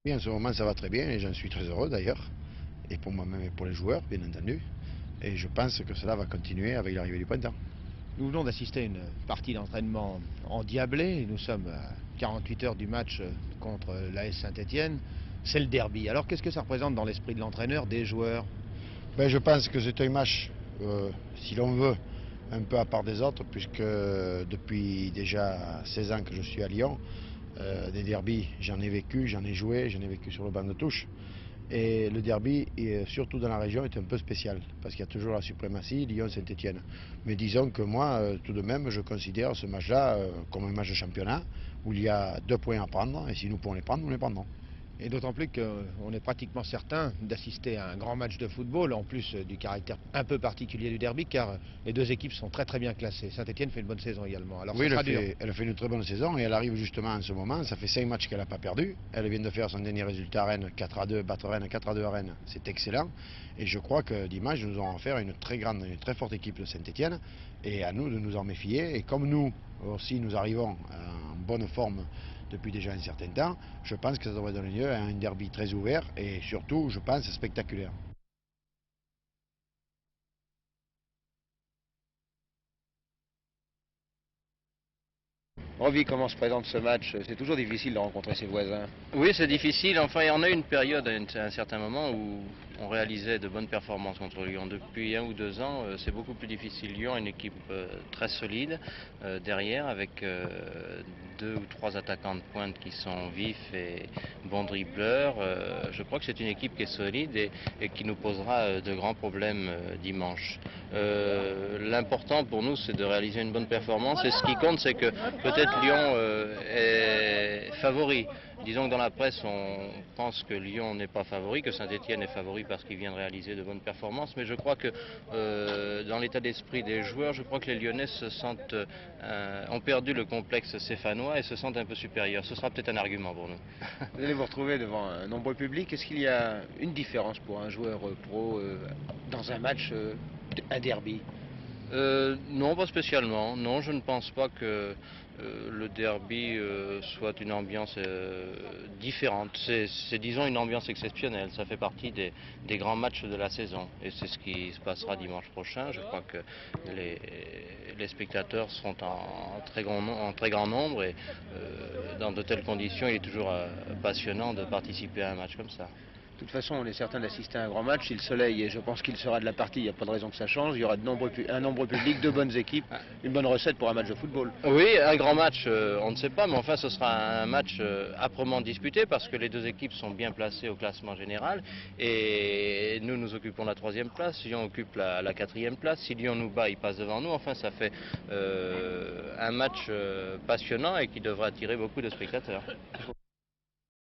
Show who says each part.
Speaker 1: Oui, en ce moment, ça va très bien et j'en suis très heureux d'ailleurs. Et pour moi-même et pour les joueurs, bien entendu. Et je pense que cela va continuer avec l'arrivée du printemps.
Speaker 2: Nous venons d'assister à une partie d'entraînement endiablée. Nous sommes à 48 heures du match contre l'AS Saint-Étienne. C'est le derby. Alors qu'est-ce que ça représente dans l'esprit de l'entraîneur, des joueurs?
Speaker 1: Ben, je pense que c'est un match, si l'on veut, un peu à part des autres, puisque depuis déjà 16 ans que je suis à Lyon, des derbies, j'en ai vécu, j'en ai joué, j'en ai vécu sur le banc de touche. Et le derby, surtout dans la région, est un peu spécial, parce qu'il y a toujours la suprématie Lyon-Saint-Étienne. Mais disons que moi, tout de même, je considère ce match-là comme un match de championnat, où il y a 2 points à prendre, et si nous pouvons les prendre, nous les prendrons.
Speaker 2: Et d'autant plus qu'on est pratiquement certain d'assister à un grand match de football, en plus du caractère un peu particulier du derby, car les deux équipes sont très très bien classées. Saint-Étienne fait une bonne saison également. Alors
Speaker 1: Oui,
Speaker 2: ça sera dur.
Speaker 1: elle fait une très bonne saison et elle arrive justement en ce moment. Ça fait 5 matchs qu'elle n'a pas perdu. Elle vient de faire son dernier résultat à Rennes, 4-2, battre Rennes 4-2 à Rennes. C'est excellent. Et je crois que dimanche, nous aurons affaire à une très grande, une très forte équipe de Saint-Etienne. Et à nous de nous en méfier. Et comme nous aussi, nous arrivons en bonne forme depuis déjà un certain temps, je pense que ça devrait donner lieu à un derby très ouvert et surtout, je pense, spectaculaire.
Speaker 2: Roby, comment se présente ce match? C'est toujours difficile de rencontrer ses voisins.
Speaker 3: Oui, c'est difficile. Enfin, on a eu une période à un certain moment où on réalisait de bonnes performances contre Lyon. Depuis 1 ou 2 ans, c'est beaucoup plus difficile. Lyon a une équipe très solide derrière, avec 2 ou 3 attaquants de pointe qui sont vifs et bons dribbleurs. Je crois que c'est une équipe qui est solide et qui nous posera de grands problèmes dimanche. L'important pour nous, c'est de réaliser une bonne performance. Et ce qui compte, c'est que peut-être Lyon est favori. Disons que dans la presse, on pense que Lyon n'est pas favori, que Saint-Étienne est favori parce qu'il vient de réaliser de bonnes performances. Mais je crois que dans l'état d'esprit des joueurs, je crois que les Lyonnais ont perdu le complexe stéphanois et se sentent un peu supérieurs. Ce sera peut-être un argument pour nous.
Speaker 2: Vous allez vous retrouver devant un nombreux public. Est-ce qu'il y a une différence pour un joueur pro dans un match, un derby?
Speaker 3: Non, pas spécialement. Non, je ne pense pas que le derby soit une ambiance différente. C'est, disons, une ambiance exceptionnelle. Ça fait partie des grands matchs de la saison. Et c'est ce qui se passera dimanche prochain. Je crois que les spectateurs seront en très grand nombre. Et dans de telles conditions, il est toujours passionnant de participer à un match comme ça.
Speaker 2: De toute façon, on est certain d'assister à un grand match. Si le soleil, et je pense qu'il sera de la partie, il n'y a pas de raison que ça change. Il y aura un nombreux public, de bonnes équipes, une bonne recette pour un match de football.
Speaker 3: Oui, un grand match, on ne sait pas, mais enfin ce sera un match âprement disputé parce que les deux équipes sont bien placées au classement général et nous occupons la 3e place, Lyon occupe la 4e place. Si Lyon nous bat, il passe devant nous. Enfin, ça fait un match passionnant et qui devra attirer beaucoup de spectateurs.